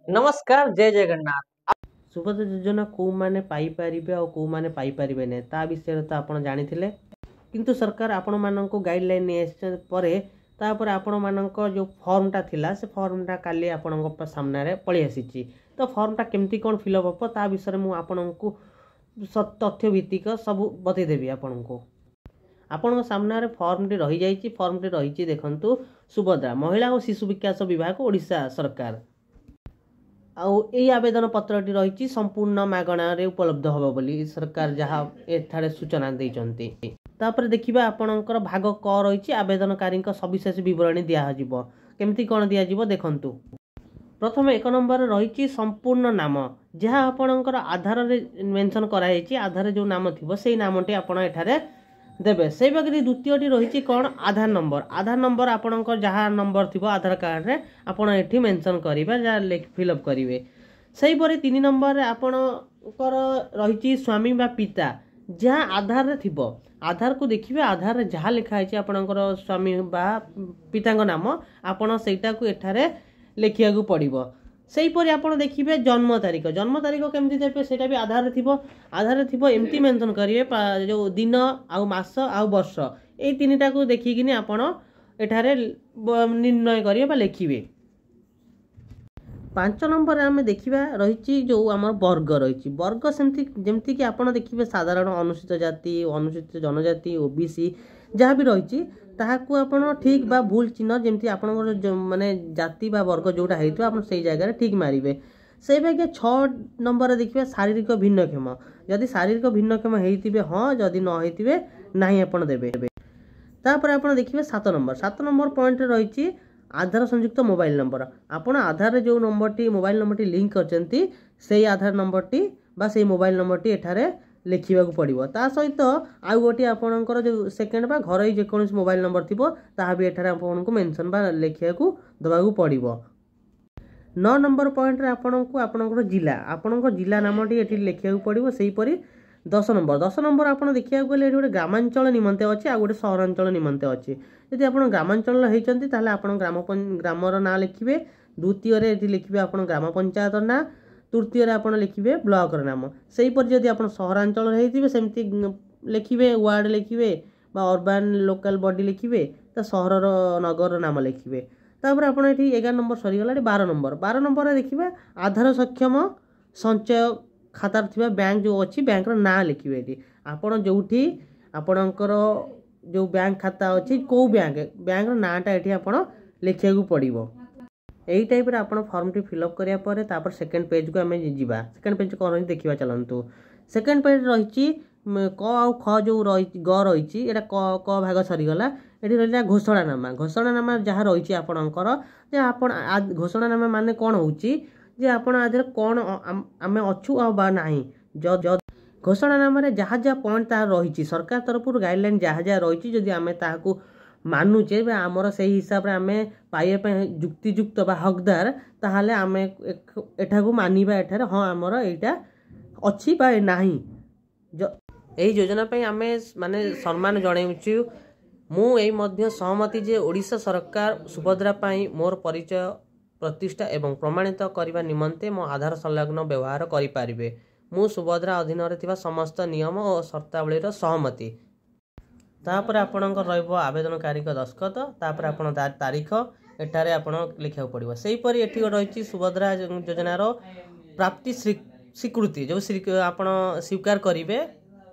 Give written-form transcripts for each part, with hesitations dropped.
नमस्कार जय जगन्नाथ। सुभद्रा योजना कौ माने पाई परिबे और कौ माने पाई परिबे नै ता विषय तो आपण जानिथिले किंतु सरकार आपण माननको गाइडलाइन नै आछे परे तापर आपण माननको जो फॉर्मटा थिला से फॉर्मटा काली आपणको सामने रे पळि आसीची तो फॉर्मटा केमती कोन फिलअप हबो ता विषय मु आपणको तथ्य भित्तिक सब बतै देबी आपणको आपणको सामने रे फॉर्मटी रही जाईची फॉर्मटी रहीची देखंतु सुभद्रा महिला और शिशु विकास विभाग ओडिशा सरकार आउ आवेदन पत्रटी रही संपूर्ण मागणा उपलब्ध हम बोली सरकार जहाँ एठारे सूचना देइचंती। तापर देखिबा आपणकर भाग क रही आवेदनकारी सविशेष विवरणी दिज्व केमती कौन दिज्व देखंतु। प्रथम एक नंबर रही संपूर्ण नाम जहाँ आपणकर आधार रे मेंशन कराई आधार जो नाम थी से नामटी आपण एठारे देबे से बाकी द्वितीयटी रही कौन आधार नंबर आपणकर जहाँ नंबर थी आधार कार्ड रे आपण एठी मेंशन करिबा जहाँ फिलअप करेंगे से परे 3 नंबर आपणकर रही स्वामी बा पिता जहाँ आधार रे थिबो आधार को देखिए आधार रे जहाँ लिखाई आपणकर स्वामी बा पिता नाम आपण सेटा को एठारे लिखिया को पड़िबो सेही परि आपण देखिबे जन्म तारीख केमती देबे सेटा भी आधार थिबो एमती मेंशन करिवे जो दिन आउ मास आउ वर्ष ए तीनटा को देखिकिनी आपण एठारे निर्णय करिवे बा लिखिबे। 5 नंबर आम देखा रही जो आम वर्ग रही वर्ग सेमती जमती कि आपड़ देखिए साधारण अनुसूचित जाति अनुसूचित जनजाति ओबीसी जहाँ भी रही ताकू आपण ठीक बा भूल चिन्ह जमती आप माने जाति बा वर्ग जोटा होता आप जगह ठीक मारे से भाग्य 6 नंबर देखिए शारीरिक भिन्नक्षम जदि शारीरिक भिन्नक्षम होते हाँ जदि न होते ना आप देवे तापर आप देखिए 7 नंबर पॉइंट रही आधार संयुक्त मोबाइल नंबर आपण आधार जो नंबर मोबाइल नंबर लिंक करचंती से आधार नंबर बा से मोबाइल नंबर एठारे लिखा पड़ो ता सहित आउ गोटे आपणकर जो सेकेंड बा घर जेकोसी मोबाइल नंबर थी ता भी एठारे आपको मेंशन बा लिखा दबाक पड़ो। 9 नंबर पॉइंट रे आपणकर जिला आपणकर जिला नामटी एठी लिखा पड़ो से हीपरि 10 नंबर आप देखा गले गोटे ग्रामांचल निमंते अच्छे आ गोटे सहरांचल निमंते अच्छे यदि आप ग्रामांचल होती आप ग्रामर ना लिखिए द्वितीय लिखिए आप ग्राम पंचायत ना तृतीय आप लिखिए ब्लॉकर नाम से जदि आप सहरांचल होती सेमती लिखिए वार्ड लिखिए अर्बान लोकल बॉडी लिखिए तो सहर नगर नाम लिखिए तापर आप 11 नंबर सरीगला 12 नंबर देखिए आधार सक्षम संचय खाता थी बैंक जो अच्छी बैंक ना लिखिए ये आपड़ जो आपणकर जो बैंक खाता अच्छी कौ बैंक नाटा ये आप लिखा पड़ो यही टाइप आप फॉर्म टी फिलअप करापर सेकेंड पेज को आम जा सेकेंड पेज कौन देखा चलतु सेकेंड पेज रही क आउ ख जो रही ग रही क भाग सरीगला ये रहा घोषणानामा जहाँ रही आपणकर घोषणानामा मान कौन होची जे आपण आधर कौन आम अच्छु आ ना घोषणानामा जहाँ जहाँ पॉइंट तार रही सरकार तरफ गाइडलाइन जहाँ जहाँ रही जदि आम ताकू मानुचे आमर से हिसाब से आम पाइबा जुक्तियुक्त बा हकदार ताहले आम एठा को मानिबा एठारे हाँ आमर एटा अच्छी बा नाही यही योजना पे आम माने सम्मान जणाउछु मु एई मध्य सहमति जे ओडिशा सरकार सुभद्रा पाई मोर परिचय प्रतिष्ठा एवं प्रमाणित करने निमंते मो आधार संलग्न व्यवहार करें मु सुभद्रा अधीन रे समस्त नियम और शर्तावलीर सहमति तापर आपणकर रहिबो आवेदनकारी दस्खत तापर आपण तारीख एठारे आपण लिखा पड़ो से हीपरि एठी रही सुभद्रा योजनार प्राप्ति स्वीकृति जो आपण स्वीकार करेंगे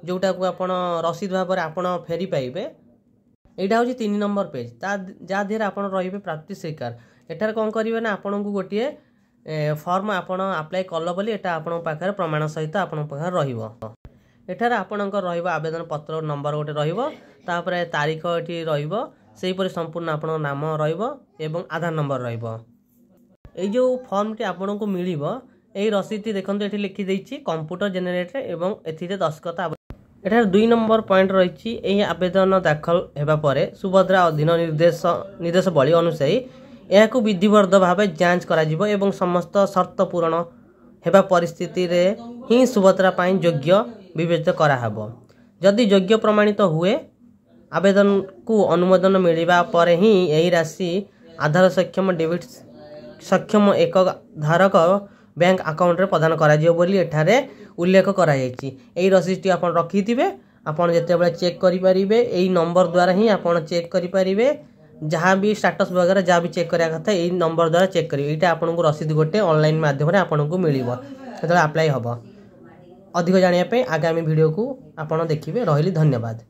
जोटा को आपण रसीद भाव में आपण फेरी पाइबे यहाँ हूँ 3 नंबर पेज जहाँ देर आप रे प्राप्ति स्वीकार एठार कौन करेंगे ना आपण को गोटे फॉर्म आपण अप्लाई कल बोली एटा आपण पाखरे प्रमाण सहित आपण पाखरे रहिबो एठार आपणकर रहिबो आवेदन पत्र नंबर गोटे रहिबो तापर तारीख एठी रहिबो सेही परि संपूर्ण आपण नाम रहिबो एवं आधार नंबर रहिबो ए जो फॉर्म टी आपण को मिलिबो एही रसीद देखंतु एठी लिखि दैछि कंप्यूटर जनरेटर एवं एथिरे दस्खत एठार 2 नंबर पॉइंट रही यही आवेदन दाखल होगा पर सुभद्रा अधीन निर्देशावली अनुसारी यह विधिबद्ध भाव जांच करा एवं समस्त शर्त पूरण होगा परिस्थिति रे ही सुभद्रा पाई योग्य विवेचित कराहब जदि योग्य प्रमाणित हुए आवेदन को अनुमोदन मिलवा पर ही यही राशि आधार सक्षम डेबिट सक्षम एक धारक बैंक अकाउंट रे प्रदान करा जियो बोली एठारे उल्लेख करा जायछि। एई रसीदटी आपण रखिथिबे आपण जेतेबेले चेक करि परिबे एई नंबर द्वारा ही आपण चेक करि परिबे जहाँ भी स्टेटस वगैरह जहाँ भी चेक करिया कथा एई नंबर द्वारा चेक करिवे। एटा आपनको रसीद गोटे ऑनलाइन माध्यम रे आपनको मिलिबो जेतेबेले अप्लाई हबो। अधिक जानिया पे आगामी वीडियो को आपण देखिबे। रहिली धन्यवाद।